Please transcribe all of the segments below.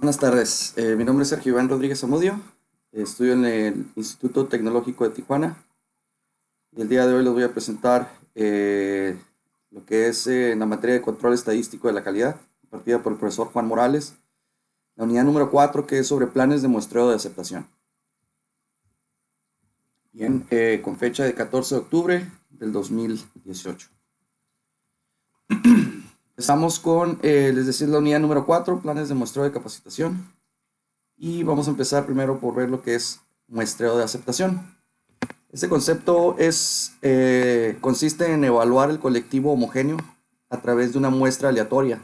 Buenas tardes, mi nombre es Sergio Iván Rodríguez Zamudio, estudio en el Instituto Tecnológico de Tijuana y el día de hoy les voy a presentar lo que es la materia de control estadístico de la calidad, impartida por el profesor Juan Morales, la unidad número 4 que es sobre planes de muestreo de aceptación. Bien, con fecha de 14 de octubre del 2018. Empezamos con, les decía, la unidad número 4, planes de muestreo de capacitación. Y vamos a empezar primero por ver lo que es muestreo de aceptación. Este concepto consiste en evaluar el colectivo homogéneo a través de una muestra aleatoria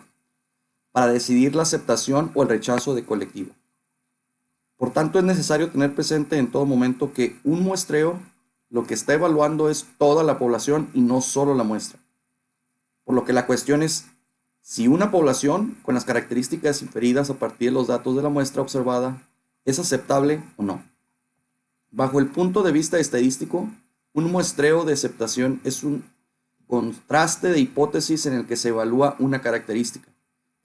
para decidir la aceptación o el rechazo del colectivo. Por tanto, es necesario tener presente en todo momento que un muestreo lo que está evaluando es toda la población y no solo la muestra. Por lo que la cuestión es si una población con las características inferidas a partir de los datos de la muestra observada es aceptable o no. Bajo el punto de vista estadístico, un muestreo de aceptación es un contraste de hipótesis en el que se evalúa una característica,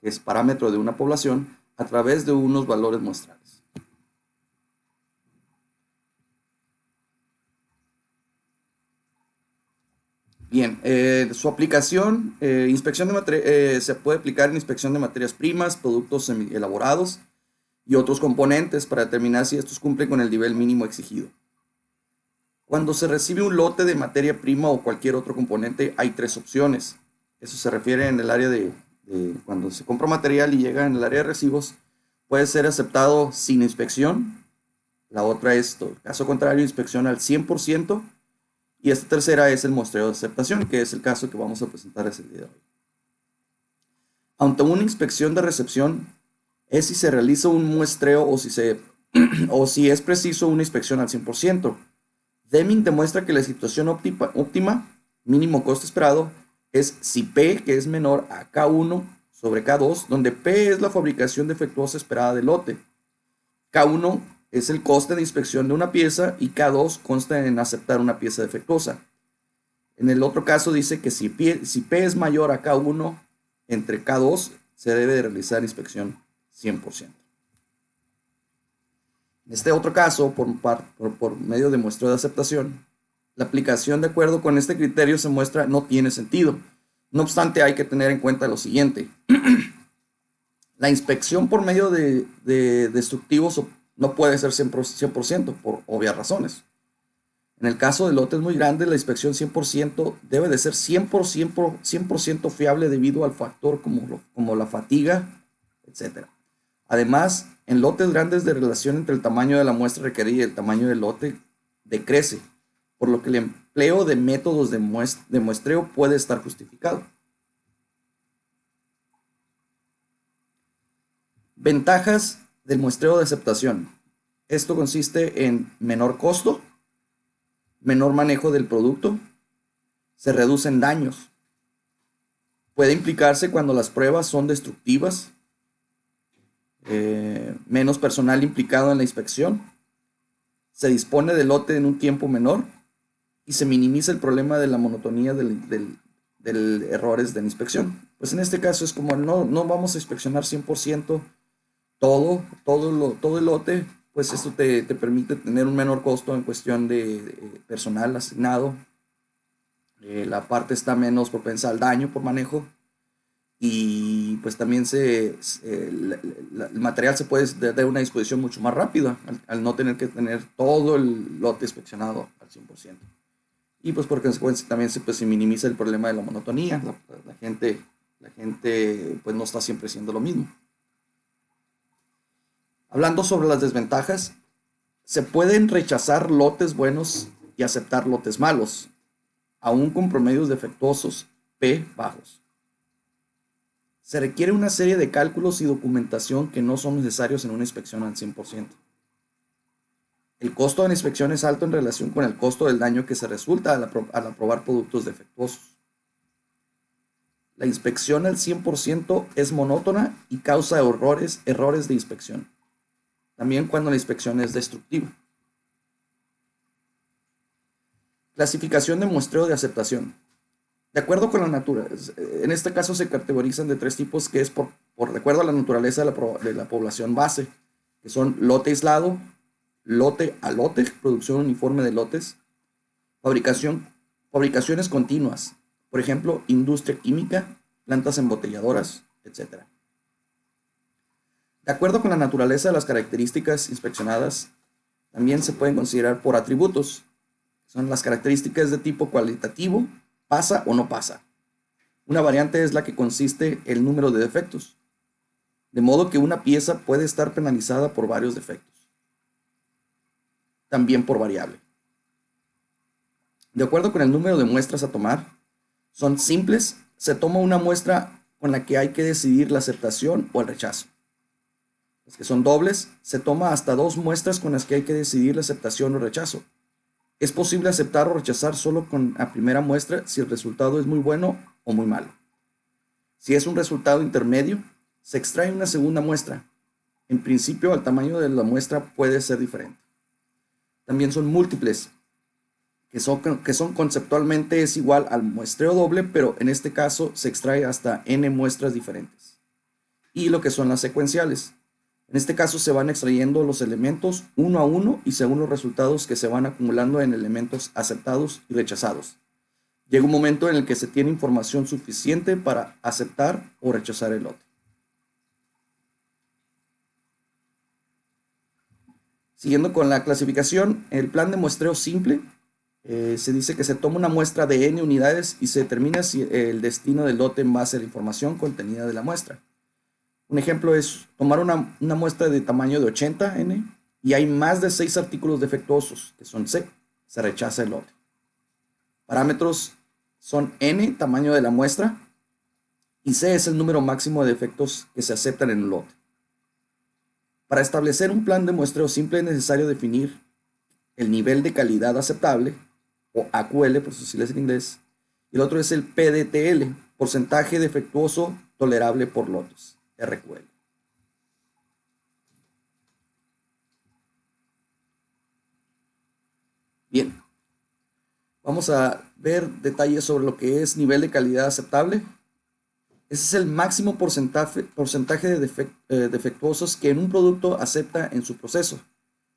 que es parámetro de una población, a través de unos valores muestrales. Bien, su aplicación, se puede aplicar en inspección de materias primas, productos elaborados y otros componentes para determinar si estos cumplen con el nivel mínimo exigido. Cuando se recibe un lote de materia prima o cualquier otro componente, hay tres opciones. Eso se refiere en el área de cuando se compra material y llega en el área de recibos, puede ser aceptado sin inspección. La otra es, caso contrario, inspección al 100%. Y esta tercera es el muestreo de aceptación, que es el caso que vamos a presentar ese día de hoy. Ante una inspección de recepción, es si se realiza un muestreo o si es preciso una inspección al 100%. Deming demuestra que la situación óptima, mínimo costo esperado, es si P, que es menor a K1 sobre K2, donde P es la fabricación defectuosa esperada del lote. K1 es el coste de inspección de una pieza y K2 consta en aceptar una pieza defectuosa. En el otro caso dice que si P es mayor a K1 entre K2, se debe de realizar inspección 100%. En este otro caso, por medio de muestreo de aceptación, la aplicación de acuerdo con este criterio se muestra no tiene sentido. No obstante, hay que tener en cuenta lo siguiente. La inspección por medio de destructivos no puede ser 100% por obvias razones. En el caso de lotes muy grandes, la inspección 100% debe de ser 100% fiable debido al factor como la fatiga, etc. Además, en lotes grandes de relación entre el tamaño de la muestra requerida y el tamaño del lote decrece, por lo que el empleo de métodos de muestreo puede estar justificado. Ventajas del muestreo de aceptación. Esto consiste en menor costo, menor manejo del producto, se reducen daños. Puede implicarse cuando las pruebas son destructivas, menos personal implicado en la inspección, se dispone del lote en un tiempo menor y se minimiza el problema de la monotonía del errores de la inspección. Pues en este caso es como no vamos a inspeccionar 100% todo el lote, pues esto te permite tener un menor costo en cuestión de personal asignado. La parte está menos propensa al daño por manejo y pues también el material se puede dar una disposición mucho más rápida al no tener que tener todo el lote inspeccionado al 100%. Y pues por consecuencia también se minimiza el problema de la monotonía. La gente pues no está siempre haciendo lo mismo. Hablando sobre las desventajas, se pueden rechazar lotes buenos y aceptar lotes malos, aún con promedios defectuosos P bajos. Se requiere una serie de cálculos y documentación que no son necesarios en una inspección al 100%. El costo de la inspección es alto en relación con el costo del daño que se resulta al aprobar productos defectuosos. La inspección al 100% es monótona y causa errores de inspección. También cuando la inspección es destructiva. Clasificación de muestreo de aceptación. De acuerdo con la naturaleza, en este caso se categorizan de tres tipos, que es por de acuerdo a la naturaleza de la población base, que son lote aislado, lote a lote, producción uniforme de lotes, fabricaciones continuas, por ejemplo, industria química, plantas embotelladoras, etc. De acuerdo con la naturaleza de las características inspeccionadas, también se pueden considerar por atributos. Son las características de tipo cualitativo, pasa o no pasa. Una variante es la que consiste en el número de defectos, de modo que una pieza puede estar penalizada por varios defectos. También por variable. De acuerdo con el número de muestras a tomar, son simples, se toma una muestra con la que hay que decidir la aceptación o el rechazo. Las que son dobles, se toma hasta 2 muestras con las que hay que decidir la aceptación o rechazo. Es posible aceptar o rechazar solo con la primera muestra si el resultado es muy bueno o muy malo. Si es un resultado intermedio, se extrae una segunda muestra. En principio, el tamaño de la muestra puede ser diferente. También son múltiples, que son conceptualmente es igual al muestreo doble, pero en este caso se extrae hasta n muestras diferentes. Y lo que son las secuenciales. En este caso se van extrayendo los elementos uno a uno y según los resultados que se van acumulando en elementos aceptados y rechazados. Llega un momento en el que se tiene información suficiente para aceptar o rechazar el lote. Siguiendo con la clasificación, el plan de muestreo simple se dice que se toma una muestra de n unidades y se determina si el destino del lote en base a la información contenida de la muestra. Un ejemplo es tomar una muestra de tamaño de 80 n y hay más de 6 artículos defectuosos, que son C, se rechaza el lote. Parámetros son n, tamaño de la muestra, y C es el número máximo de defectos que se aceptan en un lote. Para establecer un plan de muestreo simple es necesario definir el nivel de calidad aceptable, o AQL por sus siglas en inglés, y el otro es el PDTL, porcentaje defectuoso tolerable por lotes, RQL. Bien, vamos a ver detalles sobre lo que es nivel de calidad aceptable. Ese es el máximo porcentaje de defectuosos que en un producto acepta en su proceso.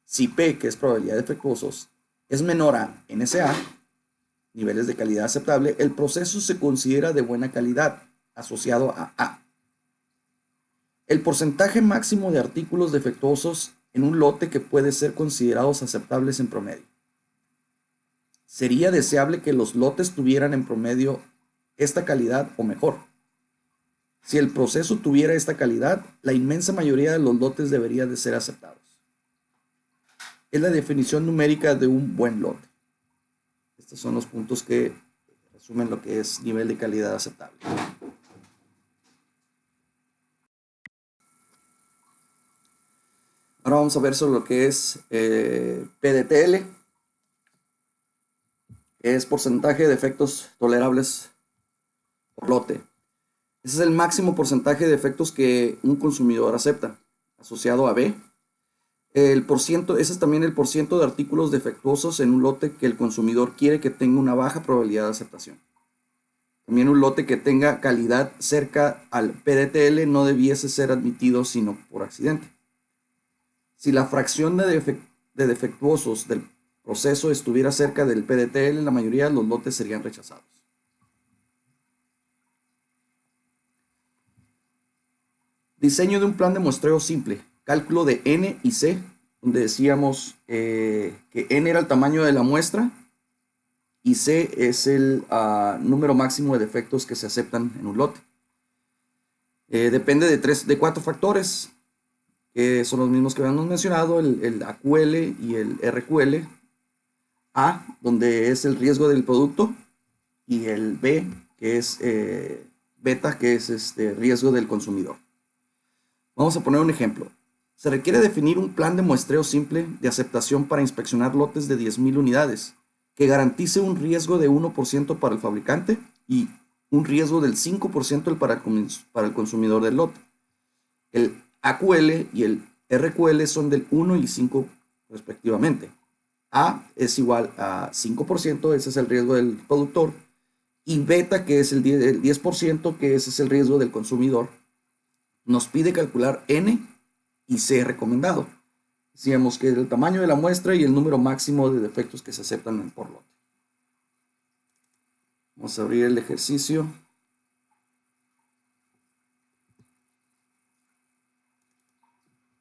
Si P, que es probabilidad de defectuosos, es menor a NSA, niveles de calidad aceptable, el proceso se considera de buena calidad, asociado a A. El porcentaje máximo de artículos defectuosos en un lote que puede ser considerados aceptables en promedio. Sería deseable que los lotes tuvieran en promedio esta calidad o mejor. Si el proceso tuviera esta calidad, la inmensa mayoría de los lotes debería de ser aceptados. Es la definición numérica de un buen lote. Estos son los puntos que resumen lo que es nivel de calidad aceptable. Ahora vamos a ver sobre lo que es PDTL, que es porcentaje de defectos tolerables por lote. Ese es el máximo porcentaje de defectos que un consumidor acepta, asociado a B. Ese es también el porcentaje de artículos defectuosos en un lote que el consumidor quiere que tenga una baja probabilidad de aceptación. También un lote que tenga calidad cerca al PDTL no debiese ser admitido sino por accidente. Si la fracción de defectuosos del proceso estuviera cerca del PDTL, la mayoría de los lotes serían rechazados. Diseño de un plan de muestreo simple. Cálculo de N y C, donde decíamos que N era el tamaño de la muestra y C es el número máximo de defectos que se aceptan en un lote. Depende de 4 factores, que son los mismos que habíamos mencionado, el AQL y el RQL. A, donde es el riesgo del producto, y el B, que es beta, que es riesgo del consumidor. Vamos a poner un ejemplo. Se requiere definir un plan de muestreo simple de aceptación para inspeccionar lotes de 10,000 unidades, que garantice un riesgo de 1% para el fabricante y un riesgo del 5% para el consumidor del lote. El AQL y el RQL son del 1 y 5 respectivamente. A es igual a 5%, ese es el riesgo del productor, y beta, que es el 10%, que ese es el riesgo del consumidor, nos pide calcular N y C recomendado. Decíamos que el tamaño de la muestra y el número máximo de defectos que se aceptan por lote. Vamos a abrir el ejercicio.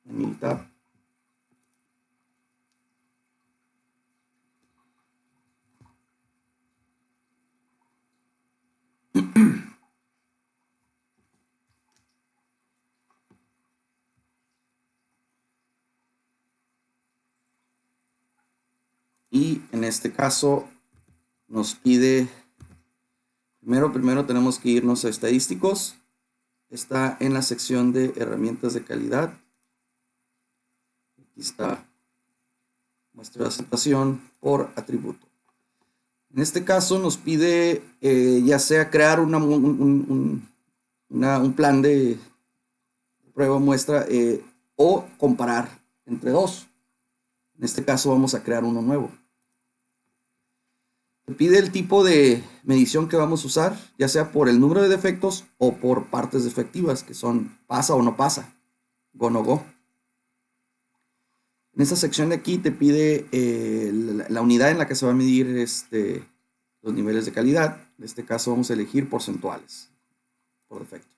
En el tab. Y en este caso nos pide, primero tenemos que irnos a estadísticos. Está en la sección de herramientas de calidad. Aquí está muestra de aceptación por atributo. En este caso nos pide ya sea crear un plan de prueba muestra o comparar entre dos. En este caso vamos a crear uno nuevo. Te pide el tipo de medición que vamos a usar, ya sea por el número de defectos o por partes defectivas, que son pasa o no pasa, go no go. En esta sección de aquí te pide la unidad en la que se va a medir los niveles de calidad. En este caso vamos a elegir porcentuales por defecto.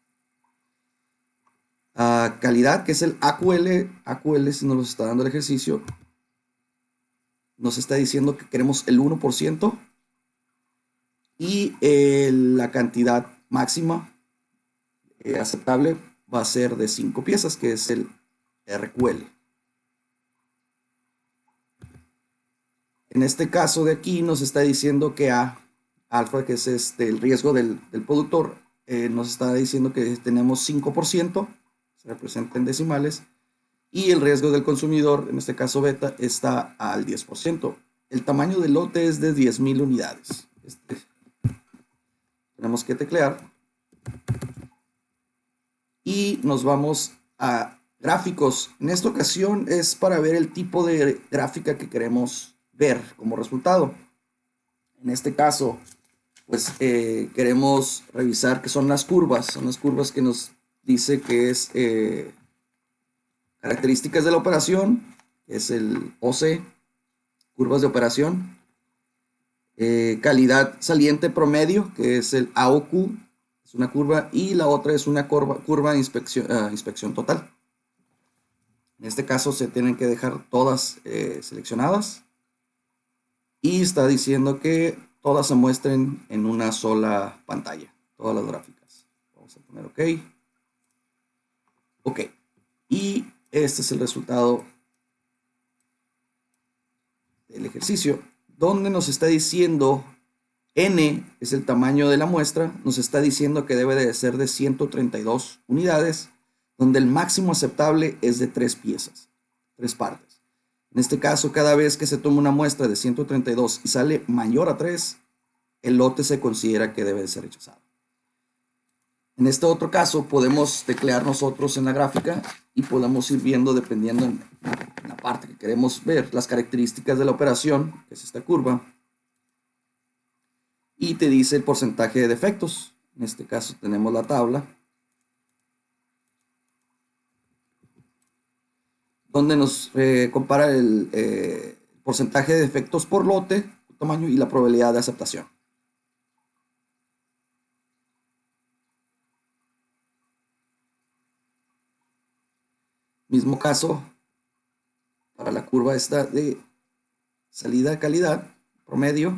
Calidad, que es el AQL. AQL, si nos lo está dando el ejercicio, nos está diciendo que queremos el 1%. Y la cantidad máxima aceptable va a ser de 5 piezas, que es el RQL. En este caso de aquí nos está diciendo que alfa, que es el riesgo del productor, nos está diciendo que tenemos 5%, se representa en decimales, y el riesgo del consumidor, en este caso beta, está al 10%. El tamaño del lote es de 10,000 unidades. Tenemos que teclear y nos vamos a gráficos. En esta ocasión es para ver el tipo de gráfica que queremos ver como resultado. En este caso, pues queremos revisar qué son las curvas. Son las curvas que nos dice que es características de la operación, que es el OC, curvas de operación. Calidad saliente promedio, que es el AOQ, es una curva, y la otra es una curva de inspección total. En este caso se tienen que dejar todas seleccionadas y está diciendo que todas se muestren en una sola pantalla, todas las gráficas. Vamos a poner OK. OK. Y este es el resultado del ejercicio, donde nos está diciendo N es el tamaño de la muestra, nos está diciendo que debe de ser de 132 unidades, donde el máximo aceptable es de 3 piezas, 3 partes. En este caso, cada vez que se toma una muestra de 132 y sale mayor a 3, el lote se considera que debe de ser rechazado. En este otro caso, podemos teclear nosotros en la gráfica y podemos ir viendo, dependiendo en la parte que queremos ver, las características de la operación, que es esta curva, y te dice el porcentaje de defectos. En este caso tenemos la tabla, donde nos compara el porcentaje de defectos por lote, tamaño y la probabilidad de aceptación. Mismo caso para la curva esta de salida de calidad, promedio.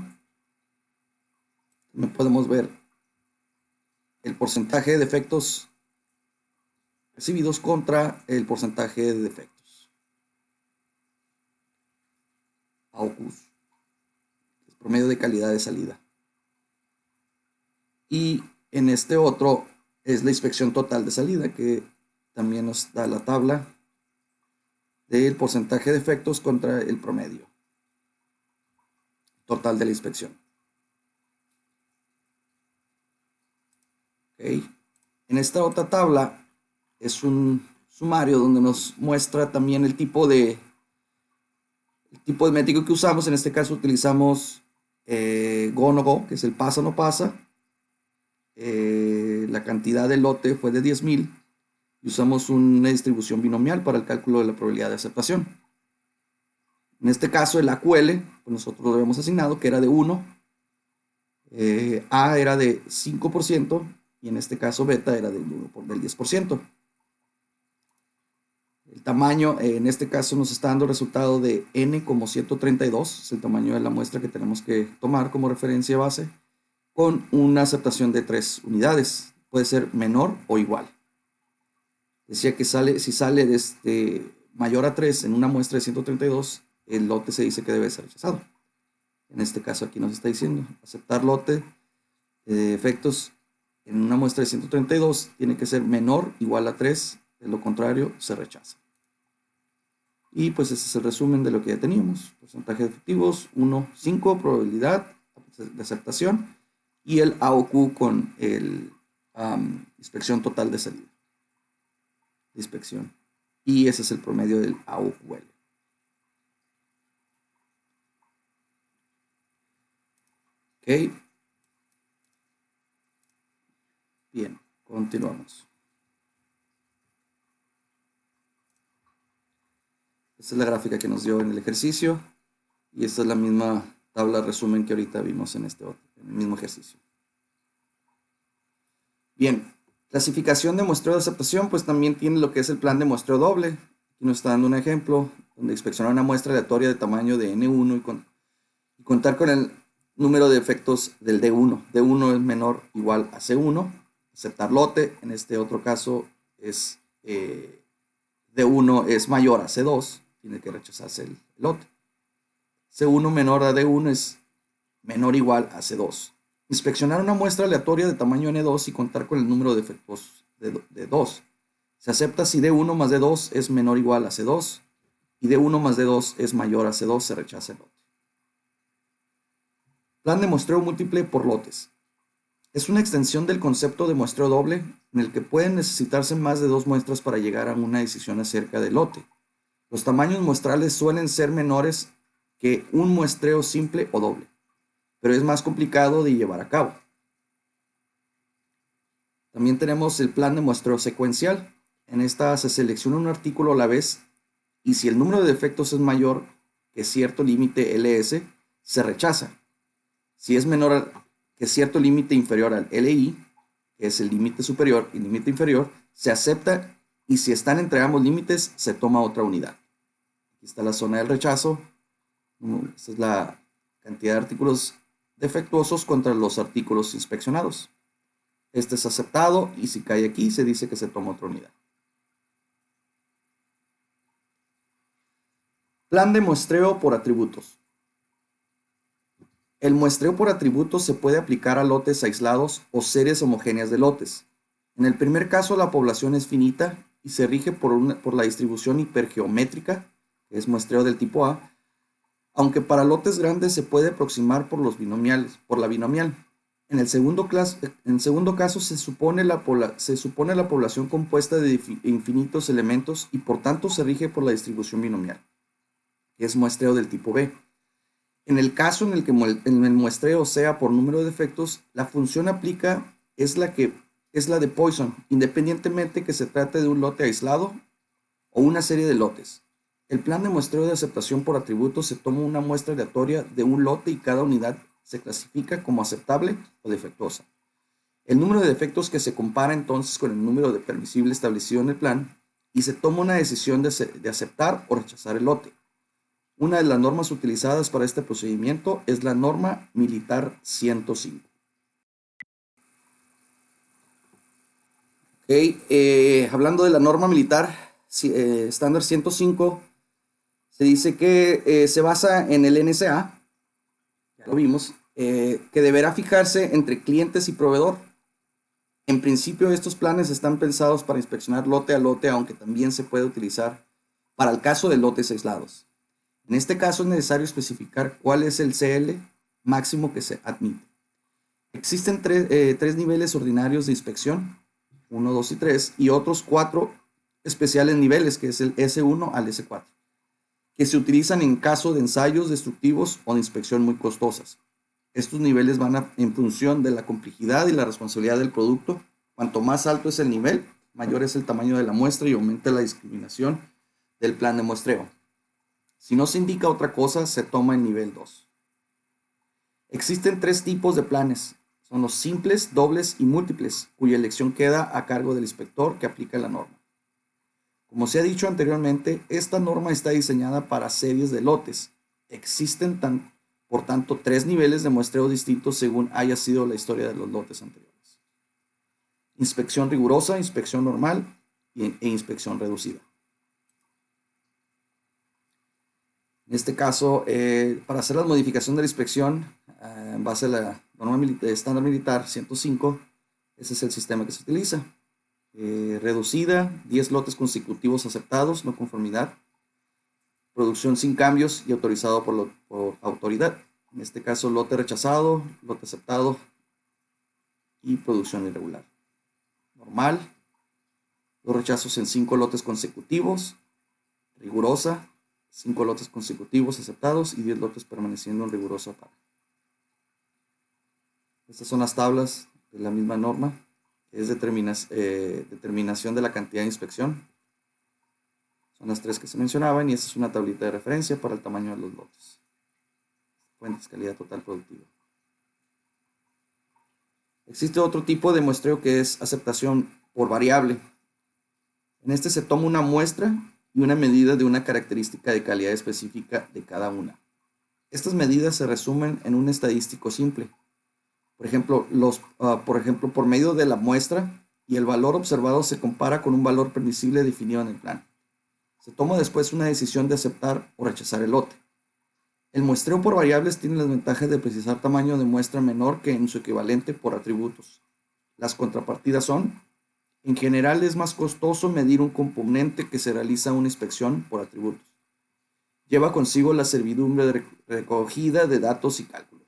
También podemos ver el porcentaje de defectos recibidos contra el porcentaje de defectos. AOQs, el promedio de calidad de salida. Y en este otro es la inspección total de salida, que también nos da la tabla del porcentaje de defectos contra el promedio total de la inspección. Okay. En esta otra tabla es un sumario donde nos muestra también el tipo de métrico que usamos. En este caso utilizamos go no go, que es el pasa o no pasa. La cantidad del lote fue de 10,000 y usamos una distribución binomial para el cálculo de la probabilidad de aceptación. En este caso, el AQL, pues nosotros lo habíamos asignado, que era de 1, A era de 5%, y en este caso beta era del 10%. El tamaño, en este caso, nos está dando el resultado de n como 132, es el tamaño de la muestra que tenemos que tomar como referencia base, con una aceptación de 3 unidades. Puede ser menor o igual. Decía que si sale mayor a 3 en una muestra de 132, el lote se dice que debe ser rechazado. En este caso aquí nos está diciendo, aceptar lote de efectos en una muestra de 132 tiene que ser menor o igual a 3, de lo contrario se rechaza. Y pues ese es el resumen de lo que ya teníamos. Porcentaje de efectivos, 1, 5, probabilidad de aceptación, y el AOQ con el inspección total de salida. De inspección. Y ese es el promedio del AOQL. Ok. Bien, continuamos. Esta es la gráfica que nos dio en el ejercicio. Y esta es la misma tabla de resumen que ahorita vimos en el mismo ejercicio. Bien, clasificación de muestreo de aceptación, pues también tiene lo que es el plan de muestreo doble. Aquí nos está dando un ejemplo donde inspeccionar una muestra aleatoria de tamaño de N1 y contar con el número de efectos del D1. D1 es menor o igual a C1. Aceptar lote, en este otro caso es D1 es mayor a C2, tiene que rechazarse el lote. C1 menor a D1 es menor o igual a C2. Inspeccionar una muestra aleatoria de tamaño N2 y contar con el número de efectos de 2. Se acepta si D1 más D2 es menor o igual a C2 y D1 más D2 es mayor a C2, se rechaza el lote. Plan de muestreo múltiple por lotes. Es una extensión del concepto de muestreo doble en el que pueden necesitarse más de 2 muestras para llegar a una decisión acerca del lote. Los tamaños muestrales suelen ser menores que un muestreo simple o doble, pero es más complicado de llevar a cabo. También tenemos el plan de muestreo secuencial. En esta se selecciona un artículo a la vez y si el número de defectos es mayor que cierto límite LS, se rechaza. Si es menor que cierto límite inferior al LI, que es el límite superior y límite inferior, se acepta y si están entre ambos límites, se toma otra unidad. Aquí está la zona del rechazo. Esta es la cantidad de artículos defectuosos contra los artículos inspeccionados. Este es aceptado y si cae aquí se dice que se toma otra unidad. Plan de muestreo por atributos. El muestreo por atributos se puede aplicar a lotes aislados o series homogéneas de lotes. En el primer caso la población es finita y se rige por la distribución hipergeométrica, que es muestreo del tipo A, aunque para lotes grandes se puede aproximar por la binomial. En el segundo caso se supone la población compuesta de infinitos elementos y por tanto se rige por la distribución binomial, que es muestreo del tipo B. En el caso en el que el muestreo sea por número de defectos, la función aplica es la de Poisson, independientemente que se trate de un lote aislado o una serie de lotes. El plan de muestreo de aceptación por atributos se toma una muestra aleatoria de un lote y cada unidad se clasifica como aceptable o defectuosa. El número de defectos que se compara entonces con el número de permisible establecido en el plan y se toma una decisión de aceptar o rechazar el lote. Una de las normas utilizadas para este procedimiento es la norma militar 105. Hablando de la norma militar estándar 105, se dice que se basa en el NSA, ya lo vimos, que deberá fijarse entre clientes y proveedor. En principio, estos planes están pensados para inspeccionar lote a lote, aunque también se puede utilizar para el caso de lotes aislados. En este caso es necesario especificar cuál es el CL máximo que se admite. Existen tres niveles ordinarios de inspección, 1, 2 y 3, y otros 4 especiales niveles, que es el S1 al S4, que se utilizan en caso de ensayos destructivos o de inspección muy costosas. Estos niveles van en función de la complejidad y la responsabilidad del producto. Cuanto más alto es el nivel, mayor es el tamaño de la muestra y aumenta la discriminación del plan de muestreo. Si no se indica otra cosa, se toma el nivel 2. Existen 3 tipos de planes. Son los simples, dobles y múltiples, cuya elección queda a cargo del inspector que aplica la norma. Como se ha dicho anteriormente, esta norma está diseñada para series de lotes. Existen, por tanto, 3 niveles de muestreo distintos según haya sido la historia de los lotes anteriores. Inspección rigurosa, inspección normal e inspección reducida. En este caso, para hacer la modificación de la inspección, en base a la norma estándar militar 105, ese es el sistema que se utiliza. Reducida, 10 lotes consecutivos aceptados, no conformidad. Producción sin cambios y autorizado por autoridad. En este caso, lote rechazado, lote aceptado y producción irregular. Normal, 2 rechazos en 5 lotes consecutivos. Rigurosa, 5 lotes consecutivos aceptados y 10 lotes permaneciendo en rigurosa para. Estas son las tablas de la misma norma, que es determinación de la cantidad de inspección. Son las 3 que se mencionaban y esta es una tablita de referencia para el tamaño de los lotes. Fuentes, calidad total productiva. Existe otro tipo de muestreo que es aceptación por variable. En este se toma una muestra y una medida de una característica de calidad específica de cada una. Estas medidas se resumen en un estadístico simple. Por ejemplo, por medio de la muestra y el valor observado se compara con un valor permisible definido en el plan. Se toma después una decisión de aceptar o rechazar el lote. El muestreo por variables tiene las ventajas de precisar tamaño de muestra menor que en su equivalente por atributos. Las contrapartidas son: en general es más costoso medir un componente que se realiza una inspección por atributos. Lleva consigo la servidumbre de recogida de datos y cálculos.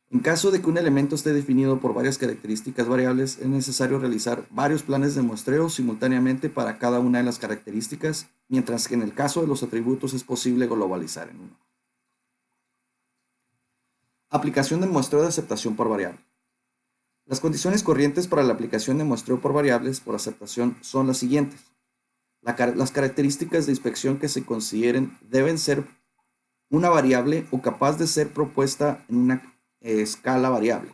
En caso de que un elemento esté definido por varias características variables, es necesario realizar varios planes de muestreo simultáneamente para cada una de las características, mientras que en el caso de los atributos es posible globalizar en uno. Aplicación del muestreo de aceptación por variable. Las condiciones corrientes para la aplicación de muestreo por variables por aceptación son las siguientes. Las características de inspección que se consideren deben ser una variable o capaz de ser propuesta en una escala variable.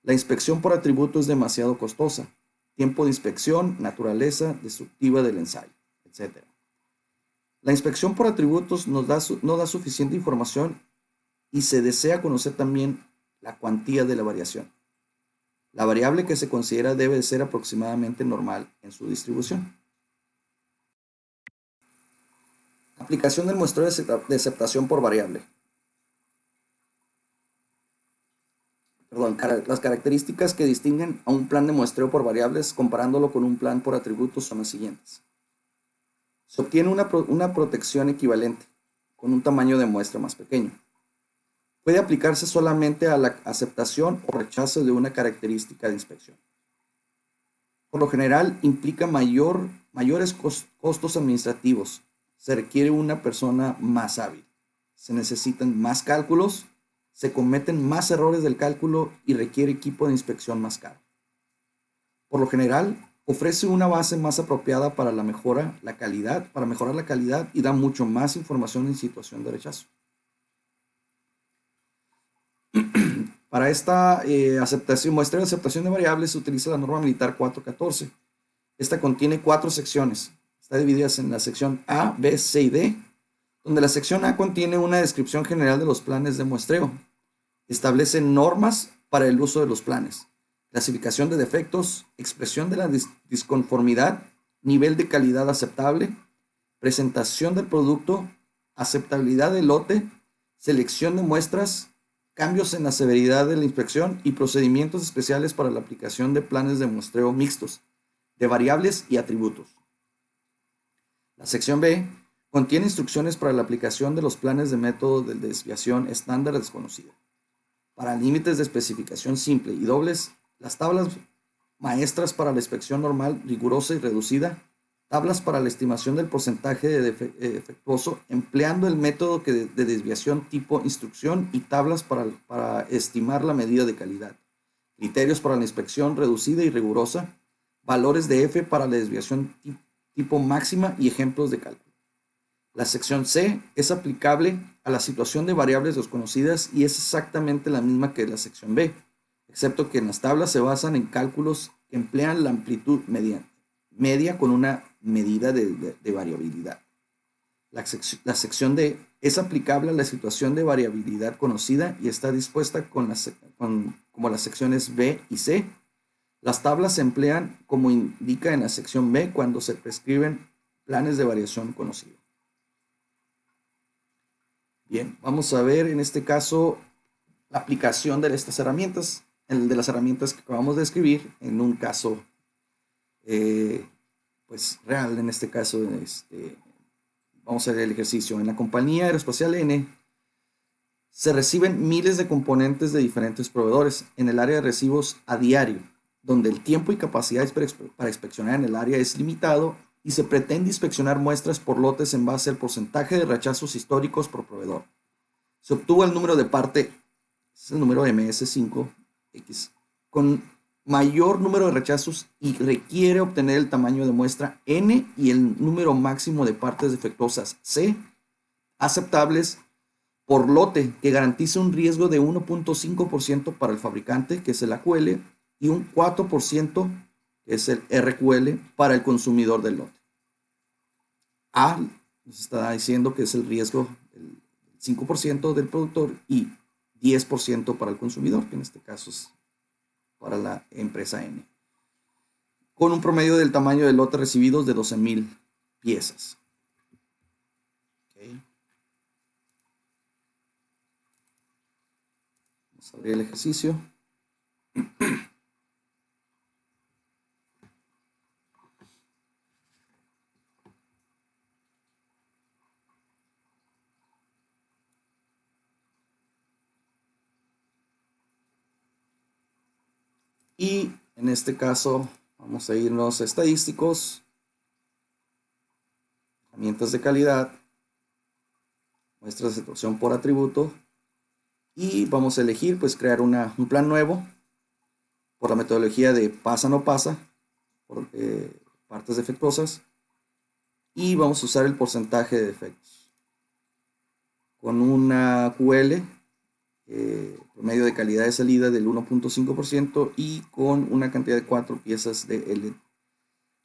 La inspección por atributo es demasiado costosa. Tiempo de inspección, naturaleza destructiva del ensayo, etc. La inspección por atributos no da suficiente información y se desea conocer también la cuantía de la variación. La variable que se considera debe ser aproximadamente normal en su distribución. Aplicación del muestreo de aceptación por variable. Las características que distinguen a un plan de muestreo por variables comparándolo con un plan por atributos son las siguientes. Se obtiene una protección equivalente con un tamaño de muestra más pequeño. Puede aplicarse solamente a la aceptación o rechazo de una característica de inspección. Por lo general, implica mayores costos administrativos. Se requiere una persona más hábil. Se necesitan más cálculos, se cometen más errores del cálculo y requiere equipo de inspección más caro. Por lo general, ofrece una base más apropiada para mejorar la calidad y da mucho más información en situación de rechazo. Para esta muestreo de aceptación de variables se utiliza la norma militar 414. Esta contiene 4 secciones. Está dividida en la sección A, B, C y D, donde la sección A contiene una descripción general de los planes de muestreo. Establece normas para el uso de los planes, clasificación de defectos, expresión de la disconformidad, nivel de calidad aceptable, presentación del producto, aceptabilidad del lote, selección de muestras, cambios en la severidad de la inspección y procedimientos especiales para la aplicación de planes de muestreo mixtos, de variables y atributos. La sección B contiene instrucciones para la aplicación de los planes de método de desviación estándar desconocida. Para límites de especificación simple y dobles, las tablas maestras para la inspección normal, rigurosa y reducida, tablas para la estimación del porcentaje de defectuoso empleando el método de desviación tipo instrucción y tablas para estimar la medida de calidad, criterios para la inspección reducida y rigurosa, valores de F para la desviación tipo máxima y ejemplos de cálculo. La sección C es aplicable a la situación de variables desconocidas y es exactamente la misma que la sección B, excepto que en las tablas se basan en cálculos que emplean la amplitud media con una medida de variabilidad. La sección D es aplicable a la situación de variabilidad conocida y está dispuesta como las secciones B y C. Las tablas se emplean como indica en la sección B cuando se prescriben planes de variación conocidos. Bien, vamos a ver en este caso la aplicación de estas herramientas, de las herramientas que acabamos de escribir en un caso pues real. En este caso vamos a ver el ejercicio. En la compañía aeroespacial N se reciben miles de componentes de diferentes proveedores en el área de recibos a diario, donde el tiempo y capacidad para inspeccionar en el área es limitado y se pretende inspeccionar muestras por lotes en base al porcentaje de rechazos históricos por proveedor. Se obtuvo el número de parte, es el número MS5X, con mayor número de rechazos y requiere obtener el tamaño de muestra N y el número máximo de partes defectuosas C aceptables por lote que garantice un riesgo de 1.5% para el fabricante, que es el AQL, y un 4%, que es el RQL, para el consumidor del lote. A nos está diciendo que es el riesgo del 5% del productor y 10% para el consumidor, que en este caso es para la empresa N, con un promedio del tamaño de lotes recibidos de 12,000 piezas. Okay. Vamos a abrir el ejercicio. Y en este caso vamos a irnos a estadísticos, herramientas de calidad, muestras de situación por atributo, y vamos a elegir pues crear un plan nuevo por la metodología de pasa no pasa, por partes defectuosas, y vamos a usar el porcentaje de defectos con una QL promedio de calidad de salida del 1.5% y con una cantidad de 4 piezas de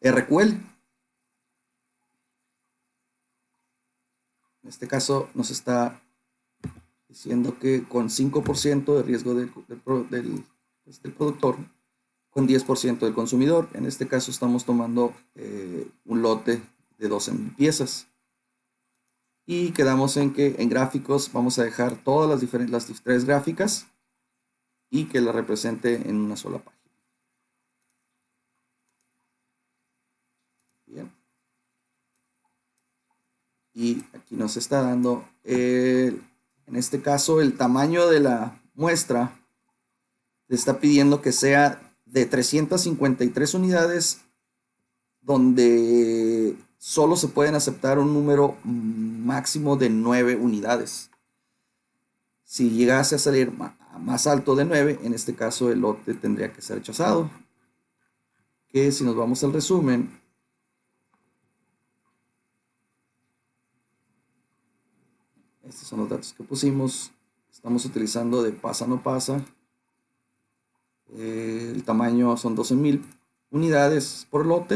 RQL. En este caso nos está diciendo que con 5% de riesgo del productor, con 10% del consumidor. En este caso estamos tomando un lote de 12,000 piezas. Y quedamos en que en gráficos vamos a dejar todas las tres gráficas y que la represente en una sola página. Bien. Y aquí nos está dando, en este caso, el tamaño de la muestra. Le está pidiendo que sea de 353 unidades, donde solo se pueden aceptar un número máximo de 9 unidades. Si llegase a salir más alto de 9, en este caso el lote tendría que ser rechazado. Que si nos vamos al resumen, estos son los datos que pusimos. Estamos utilizando de pasa no pasa. El tamaño son 12,000 unidades por lote.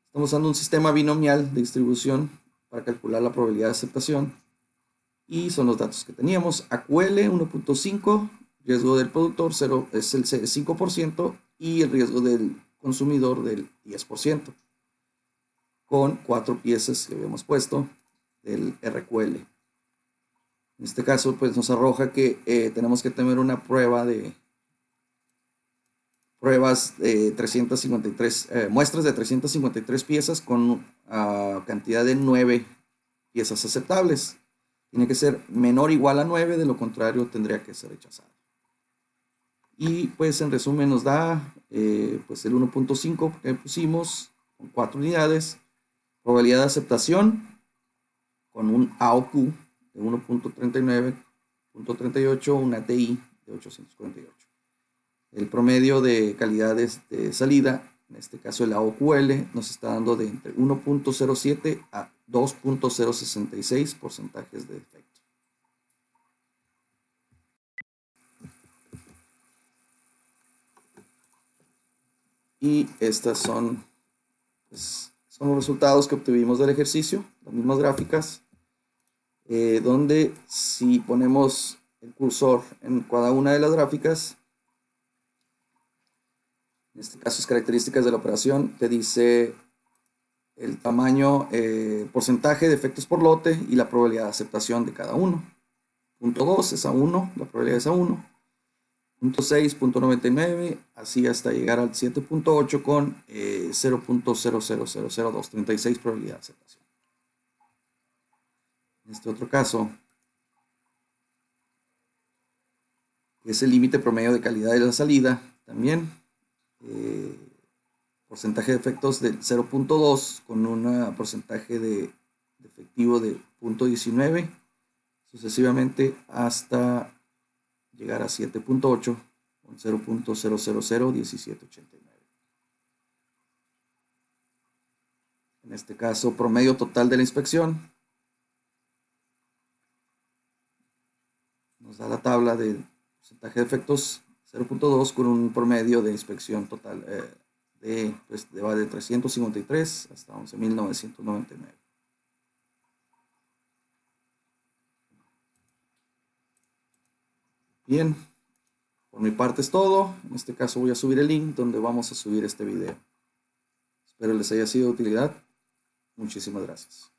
Estamos usando un sistema binomial de distribución para calcular la probabilidad de aceptación. Y son los datos que teníamos. AQL 1.5, riesgo del productor 0, es el 5% y el riesgo del consumidor del 10%. Con 4 piezas que habíamos puesto del RQL. En este caso, pues nos arroja que tenemos que tener una prueba de pruebas de 353, muestras de 353 piezas con cantidad de 9 piezas aceptables. Tiene que ser menor o igual a 9, de lo contrario tendría que ser rechazado. Y pues en resumen nos da pues el 1.5 que pusimos con 4 unidades, probabilidad de aceptación con un AOQ de 1.39.38, una TI de 848. El promedio de calidades de salida en este caso el AOQL, nos está dando de entre 1.07 a 2.066 porcentajes de defecto. Y estas son, pues, son los resultados que obtuvimos del ejercicio, las mismas gráficas, donde si ponemos el cursor en cada una de las gráficas, en este caso es características de la operación, te dice el tamaño, porcentaje de efectos por lote y la probabilidad de aceptación de cada uno. Punto 2 es a 1, la probabilidad es a 1. Punto 6, punto 99, así hasta llegar al 7.8 con 0.00002, 36 probabilidad de aceptación. En este otro caso, es el límite promedio de calidad de la salida, también porcentaje de efectos del 0.2 con un porcentaje de efectivo de 0.19, sucesivamente hasta llegar a 7.8 con 0.0001789. En este caso, promedio total de la inspección. Nos da la tabla del porcentaje de efectos 0.2 con un promedio de inspección total va de 353 hasta 11.999. Bien, por mi parte es todo. En este caso voy a subir el link donde vamos a subir este video. Espero les haya sido de utilidad. Muchísimas gracias.